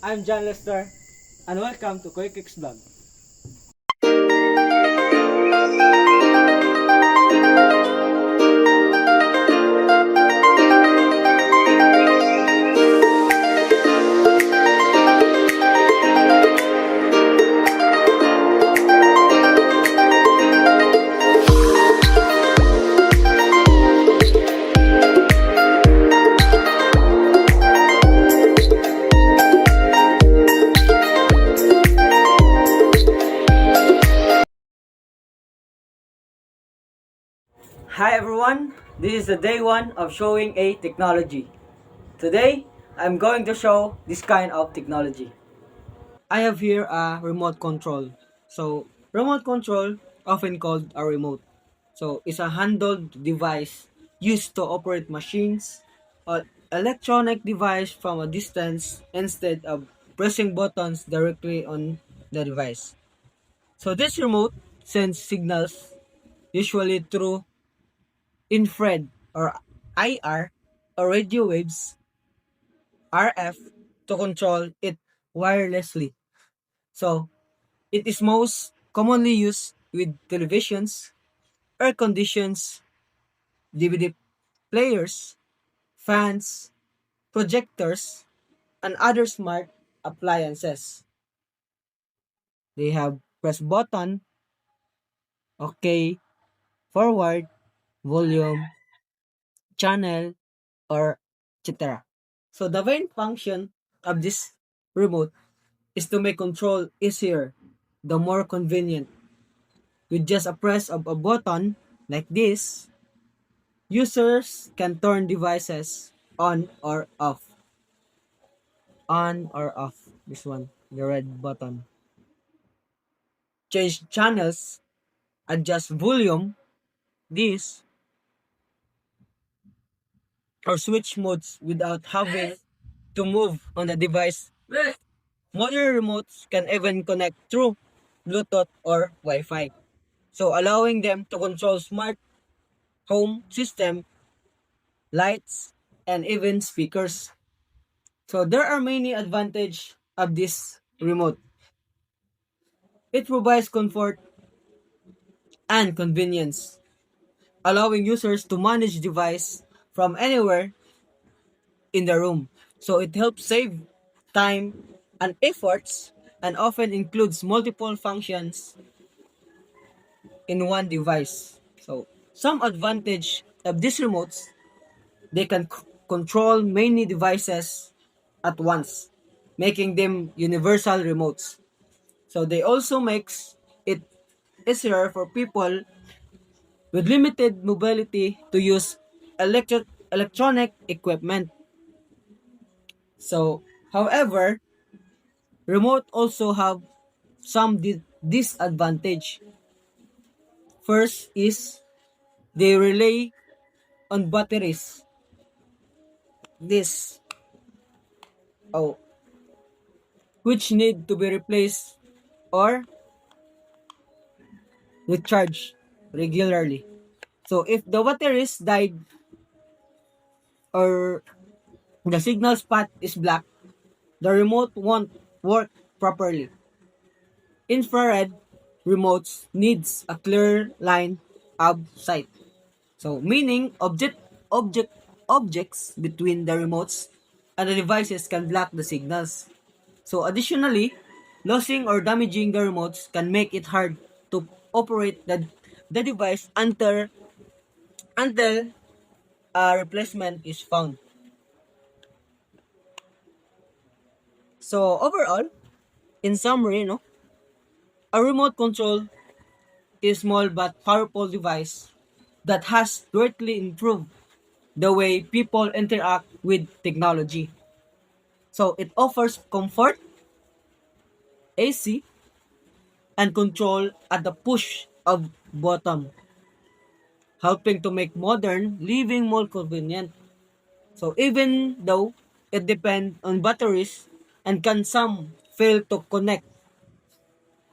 I'm John Lester, and welcome to Quick Kicks Vlog. Hi everyone, this is the day one of showing a technology. Today, I'm going to show this kind of technology. I have here a remote control. So, remote control, often called a remote. So, is a handheld device used to operate machines or electronic device from a distance instead of pressing buttons directly on the device. So, this remote sends signals usually through infrared or IR or radio waves RF to control it wirelessly. So it is most commonly used with televisions, air conditions, DVD players, fans, projectors, and other smart appliances. They have press button, OK, forward, volume, channel, or etc. So the main function of this remote is to make control easier, the more convenient. With just a press of a button like this, users can turn devices on or off. On or off. This one, the red button. Change channels, adjust volume, this, or switch modes without having to move on the device. Modern remotes can even connect through Bluetooth or Wi-Fi, so allowing them to control smart home system, lights, and even speakers. So there are many advantages of this remote. It provides comfort and convenience, allowing users to manage device from anywhere in the room. So it helps save time and efforts and often includes multiple functions in one device. So some advantage of these remotes, they can control many devices at once, making them universal remotes. So they also makes it easier for people with limited mobility to use electronic equipment. So, however, remote also have some disadvantage. First is they rely on batteries. This oh, which need to be replaced or recharged regularly. So if the batteries died or the signal spot is black, the remote won't work properly. Infrared remotes needs a clear line of sight. So meaning objects between the remotes and the devices can block the signals. So additionally, losing or damaging the remotes can make it hard to operate the device until a replacement is found. So overall, in summary, no, a remote control is small but powerful device that has greatly improved the way people interact with technology. So it offers comfort, AC, and control at the push of button, helping to make modern living more convenient. So even though it depends on batteries and can some fail to connect,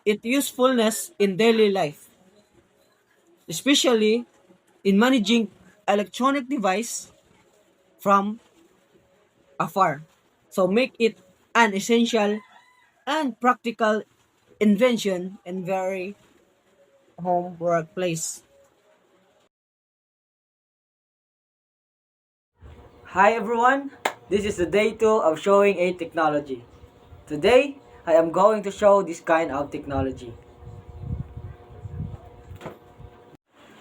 its usefulness in daily life, especially in managing electronic device from afar. So make it an essential and practical invention in very home workplace. Hi everyone, this is the day 2 of showing a technology. Today, I am going to show this kind of technology.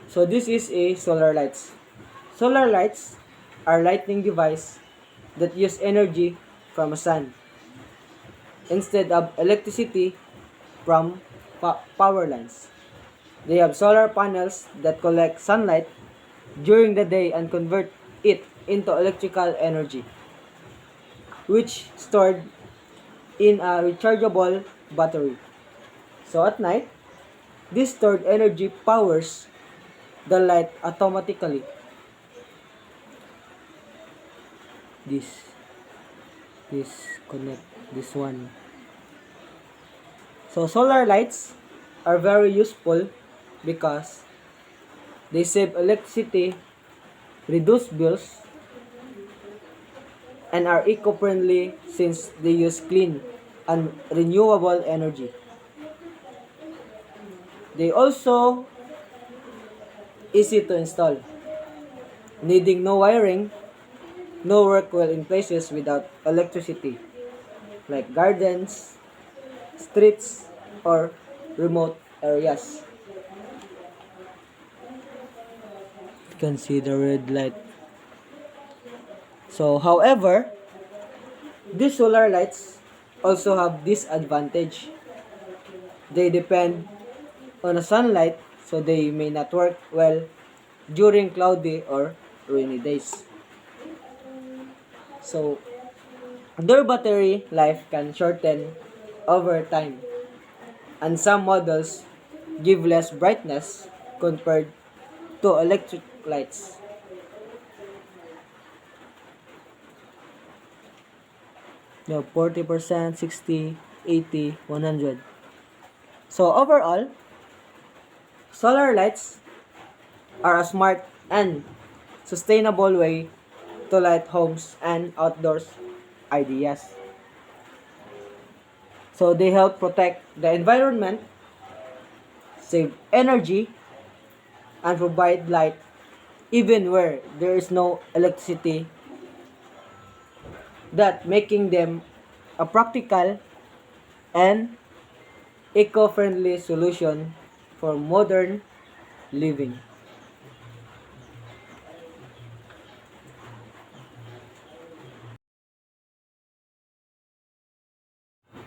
So this is a solar lights. Solar lights are lighting device that use energy from a sun instead of electricity from power lines. They have solar panels that collect sunlight during the day and convert it into electrical energy, which stored in a rechargeable battery. So at night, this stored energy powers the light automatically. This, this connect this one. So solar lights are very useful because they save electricity, reduce bills, and are eco-friendly since they use clean and renewable energy. They also easy to install, needing no wiring, no work well in places without electricity, like gardens, streets, or remote areas. You can see the red light. So, however, these solar lights also have disadvantage. They depend on the sunlight, so they may not work well during cloudy or rainy days. So, their battery life can shorten over time, and some models give less brightness compared to electric lights. No, 40%, 60, 80, 100. So overall, solar lights are a smart and sustainable way to light homes and outdoors ideas. So they help protect the environment, save energy, and provide light even where there is no electricity, that making them a practical and eco-friendly solution for modern living.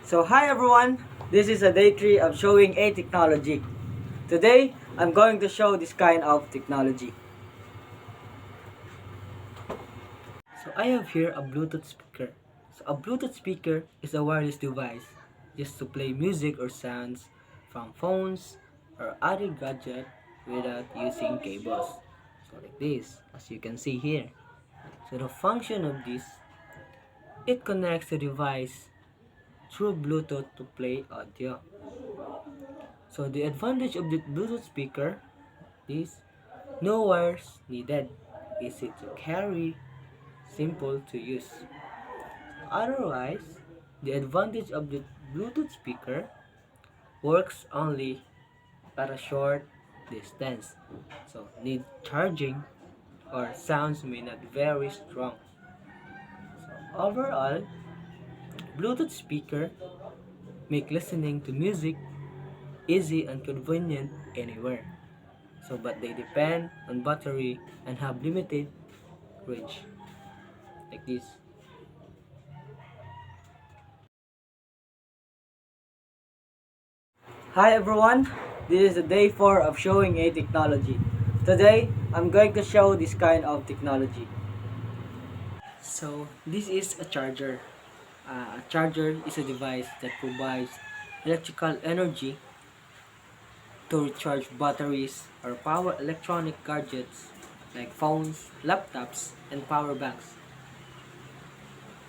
So hi everyone, this is a day 3 of showing a technology. Today, I'm going to show this kind of technology. So I have here a Bluetooth speaker. So a Bluetooth speaker is a wireless device used to play music or sounds from phones or other gadget without using cables. So like this, as you can see here. So the function of this, it connects the device through Bluetooth to play audio. So the advantage of the Bluetooth speaker is no wires needed, easy to carry, simple to use. Otherwise, the advantage of the Bluetooth speaker works only at a short distance, so need charging or sounds may not very strong. So overall, Bluetooth speaker make listening to music easy and convenient anywhere. So but they depend on battery and have limited range like this. Hi everyone, this is the day 4 of showing a technology. Today, I'm going to show this kind of technology. So, this is a charger. A charger is a device that provides electrical energy to recharge batteries or power electronic gadgets like phones, laptops, and power banks.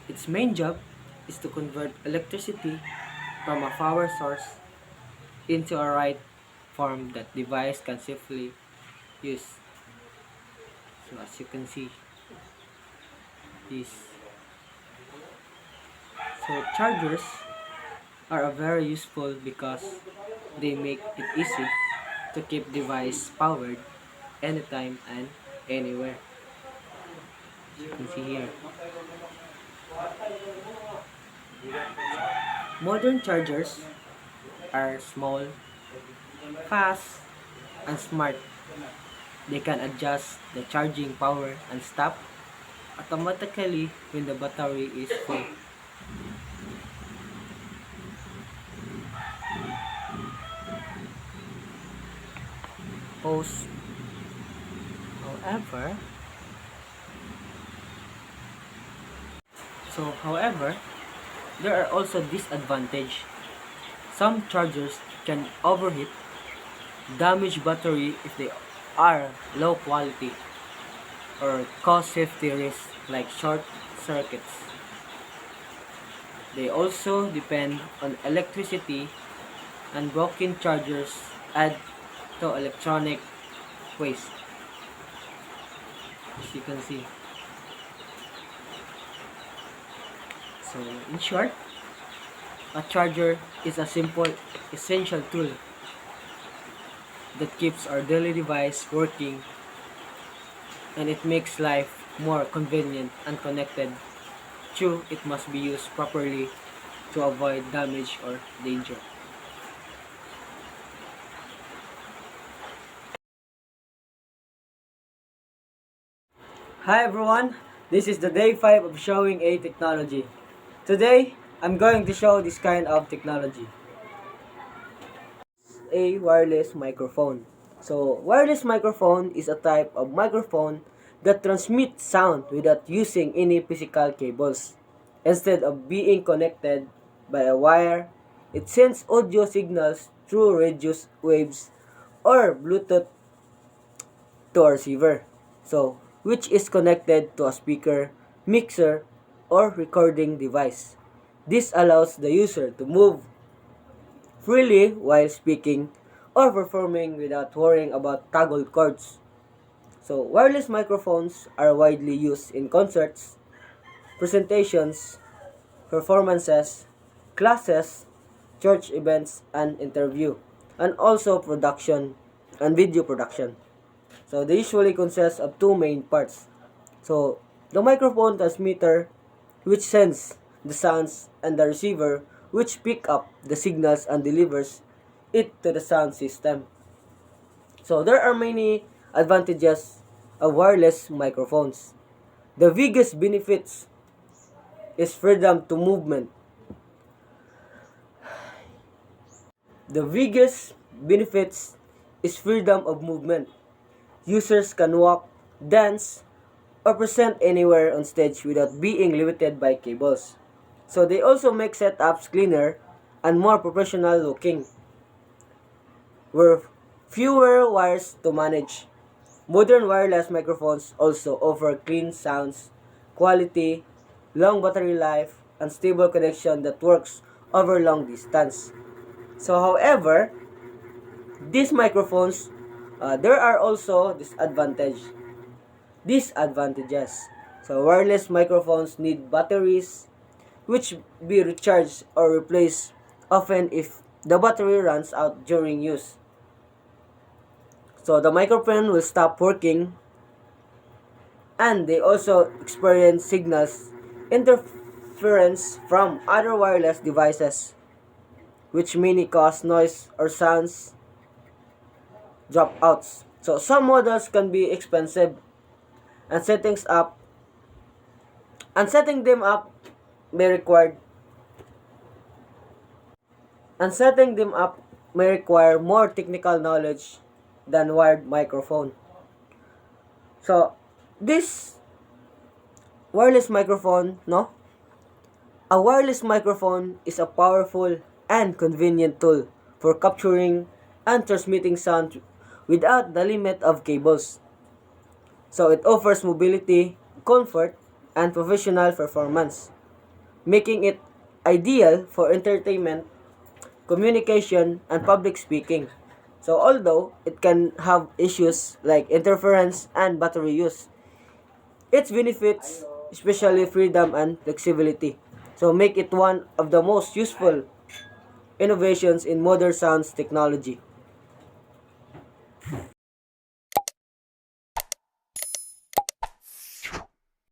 Its main job is to convert electricity from a power source into a right form that device can safely use. So as you can see this. So chargers are very useful because they make it easy to keep device powered anytime and anywhere. As you can see here. Modern chargers are small, fast, and smart. They can adjust the charging power and stop automatically when the battery is full. Pose. However, however, there are also disadvantages. Some chargers can overheat, damage battery if they are low quality, or cause safety risks like short circuits. They also depend on electricity, and broken chargers add to electronic waste, as you can see. So in short, a charger is a simple, essential tool that keeps our daily device working, and it makes life more convenient and connected. True, it must be used properly to avoid damage or danger. Hi everyone, this is the day 5 of showing a technology. Today, I'm going to show this kind of technology. A wireless microphone. So, wireless microphone is a type of microphone that transmits sound without using any physical cables. Instead of being connected by a wire, it sends audio signals through radio waves or Bluetooth to a receiver. So, which is connected to a speaker, mixer, or recording device. This allows the user to move freely while speaking or performing without worrying about toggle cords. So, wireless microphones are widely used in concerts, presentations, performances, classes, church events, and interview, and also production and video production. So, they usually consist of two main parts. So, the microphone transmitter, which sends the sounds, and the receiver, which pick up the signals and delivers it to the sound system. So, there are many advantages of wireless microphones. The biggest benefits is freedom to movement. The biggest benefits is freedom of movement. Users can walk, dance, or present anywhere on stage without being limited by cables. So they also make setups cleaner and more professional looking, with fewer wires to manage. Modern wireless microphones also offer clean sounds, quality, long battery life, and stable connection that works over long distance. So however, these microphones, there are also disadvantages. So wireless microphones need batteries which be recharged or replaced often if the battery runs out during use. So the microphone will stop working, and they also experience signals interference from other wireless devices, which may cause noise or sounds dropouts. So some models can be expensive, and setting them up may require more technical knowledge than wired microphone. So this wireless microphone, no? A wireless microphone is a powerful and convenient tool for capturing and transmitting sound without the limit of cables. So it offers mobility, comfort, and professional performance, making it ideal for entertainment, communication, and public speaking. So although it can have issues like interference and battery use, its benefits, especially freedom and flexibility, So make it one of the most useful innovations in modern sounds technology.